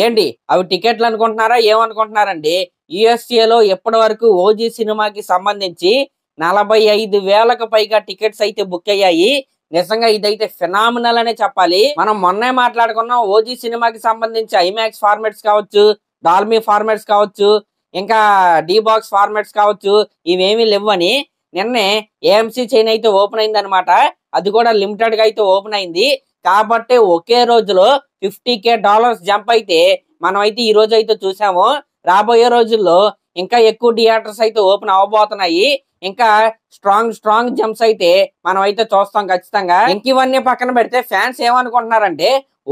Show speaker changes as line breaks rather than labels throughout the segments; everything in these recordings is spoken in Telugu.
ఏంటి అవి టికెట్లు అనుకుంటున్నారా ఏమనుకుంటున్నారండి? యుఎస్ఏలో ఇప్పటి వరకు ఓజీ సినిమాకి సంబంధించి 45,000కు పైగా టికెట్స్ అయితే బుక్ అయ్యాయి. నిజంగా ఇదైతే ఫినామినల్ అనే చెప్పాలి. మనం మొన్నే మాట్లాడుకున్నాం ఓజీ సినిమాకి సంబంధించి ఐమాక్స్ ఫార్మాట్స్ కావచ్చు, డాల్మీ ఫార్మాట్స్ కావచ్చు, ఇంకా డి బాక్స్ ఫార్మాట్స్ కావచ్చు, ఇవేమీ లేవని. నిన్నే ఏఎంసీ చైన్ అయితే ఓపెన్ అయింది అనమాట. అది కూడా లిమిటెడ్ గా అయితే ఓపెన్ అయింది. కాబట్టి ఒకే రోజులో $50,000 జంప్ అయితే మనం అయితే ఈ రోజు అయితే చూసాము. రాబోయే రోజుల్లో ఇంకా ఎక్కువ థియేటర్స్ అయితే ఓపెన్ అవ్వబోతున్నాయి. ఇంకా స్ట్రాంగ్ జంప్స్ అయితే మనం అయితే చూస్తాం ఖచ్చితంగా. ఇంక ఇవన్నీ పక్కన పెడితే ఫ్యాన్స్ ఏమనుకుంటున్నారంటే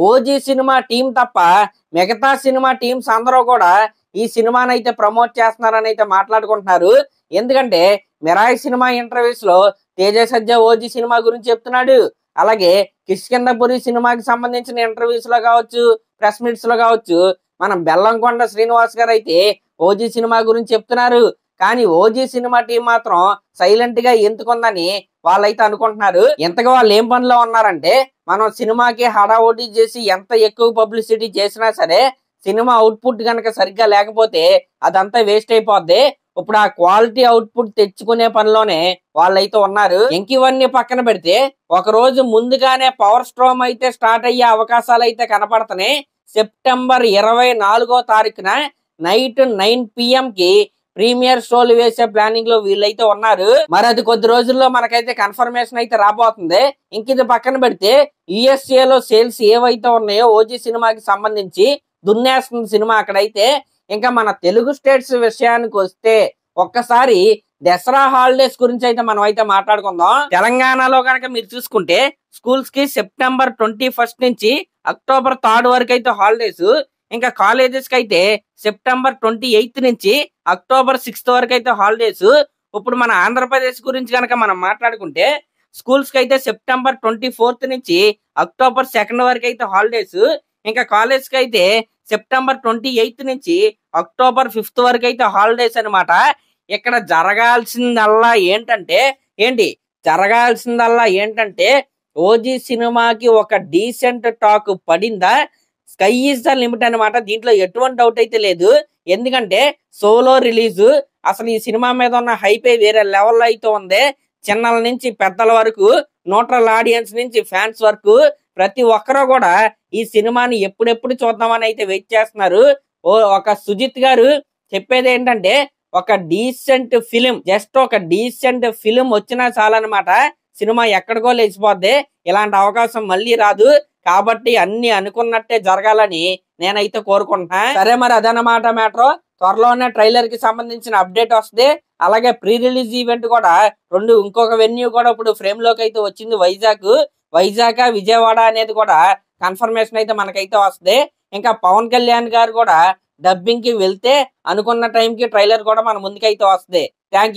ఓజీ సినిమా టీం తప్ప మిగతా సినిమా టీమ్స్ అందరూ కూడా ఈ సినిమాని అయితే ప్రమోట్ చేస్తున్నారని అయితే మాట్లాడుకుంటున్నారు. ఎందుకంటే మిరాయి సినిమా ఇంటర్వ్యూస్ లో తేజ సజ్జ ఓజీ సినిమా గురించి చెప్తున్నాడు. అలాగే కిష్కింధపురి సినిమాకి సంబంధించిన ఇంటర్వ్యూస్ లో కావచ్చు, ప్రెస్ మీట్స్ లో కావచ్చు, మనం బెల్లంకొండ శ్రీనివాస్ గారు అయితే ఓజీ సినిమా గురించి చెప్తున్నారు. కానీ ఓజీ సినిమా టీం మాత్రం సైలెంట్ గా ఎందుకుందని వాళ్ళైతే అనుకుంటున్నారు. ఇంతగా వాళ్ళు ఏం పనిలో ఉన్నారంటే మనం సినిమాకి హడావుడి చేసి ఎంత ఎక్కువ పబ్లిసిటీ చేసినా సరే సినిమా అవుట్పుట్ గనక సరిగ్గా లేకపోతే అదంతా వేస్ట్ అయిపోద్ది. ఇప్పుడు ఆ క్వాలిటీ అవుట్పుట్ తెచ్చుకునే పనిలోనే వాళ్ళైతే ఉన్నారు. ఇంక ఇవన్నీ పక్కన పెడితే ఒక రోజు ముందుగానే పవర్ స్ట్రోమ్ అయితే స్టార్ట్ అయ్యే అవకాశాలు అయితే కనపడుతున్నాయి. సెప్టెంబర్ 24వ తారీఖున నైట్ 9 PM కి ప్రీమియర్ షోలు వేసే ప్లానింగ్ లో వీళ్ళైతే ఉన్నారు. మరి అది కొద్ది రోజుల్లో మనకైతే కన్ఫర్మేషన్ అయితే రాబోతుంది. ఇంక ఇది పక్కన పెడితే యుఎస్ఏలో సేల్స్ ఏవైతే ఉన్నాయో ఓజీ సినిమాకి సంబంధించి దున్నేస్తుంది సినిమా అక్కడైతే. ఇంకా మన తెలుగు స్టేట్స్ విషయానికి వస్తే ఒక్కసారి దసరా హాలిడేస్ గురించి అయితే మనం అయితే మాట్లాడుకుందాం. తెలంగాణలో కనుక మీరు చూసుకుంటే స్కూల్స్ కి సెప్టెంబర్ 21 నుంచి అక్టోబర్ 3 వరకు అయితే హాలిడేస్. ఇంకా కాలేజెస్ కి అయితే సెప్టెంబర్ 28 నుంచి అక్టోబర్ 6 వరకు అయితే హాలిడేస్. ఇప్పుడు మన ఆంధ్రప్రదేశ్ గురించి కనుక మనం మాట్లాడుకుంటే స్కూల్స్ కి అయితే సెప్టెంబర్ 24 నుంచి అక్టోబర్ 2 వరకు అయితే హాలిడేస్. ఇంకా కాలేజ్ కి అయితే సెప్టెంబర్ 28 నుంచి అక్టోబర్ 5 వరకు అయితే హాలిడేస్ అనమాట. ఇక్కడ జరగాల్సిందల్లా ఏంటంటే ఓజీ సినిమాకి ఒక డీసెంట్ టాక్ పడిందా, స్కై ఈజ్ ద లిమిట్ అనమాట. దీంట్లో ఎటువంటి డౌట్ అయితే లేదు. ఎందుకంటే సోలో రిలీజ్ అసలు ఈ సినిమా మీద ఉన్న హైపే వేరే లెవెల్లో అయితే ఉంది. చిన్నల నుంచి పెద్దల వరకు, న్యూట్రల్ ఆడియన్స్ నుంచి ఫ్యాన్స్ వరకు ప్రతి ఒక్కరూ కూడా ఈ సినిమాని ఎప్పుడెప్పుడు చూద్దామని అయితే వెయిట్ చేస్తున్నారు. ఒక సుజిత్ గారు చెప్పేది ఏంటంటే ఒక డీసెంట్ ఫిలిం, జస్ట్ ఒక డీసెంట్ ఫిలిం వచ్చినా చాలన్నమాట, సినిమా ఎక్కడికో లేచిపోద్ది. ఇలాంటి అవకాశం మళ్ళీ రాదు. కాబట్టి అన్ని అనుకున్నట్టే జరగాలని నేనైతే కోరుకుంటున్నా. సరే, మరి అదనమాట మ్యాటర్. త్వరలోనే ట్రైలర్ కి సంబంధించిన అప్డేట్ వస్తుంది. అలాగే ప్రీ రిలీజ్ ఈవెంట్ కూడా ఇంకొక వెన్యూ కూడా ఇప్పుడు ఫ్రేమ్ లోకి అయితే వచ్చింది. వైజాగ్ విజయవాడ అనేది కూడా కన్ఫర్మేషన్ అయితే మనకైతే వస్తుంది. ఇంకా పవన్ కళ్యాణ్ గారు కూడా డబ్బింగ్ కి వెళ్తే అనుకున్న టైంకి ట్రైలర్ కూడా మన ముందుకైతే వస్తుంది. Thank you.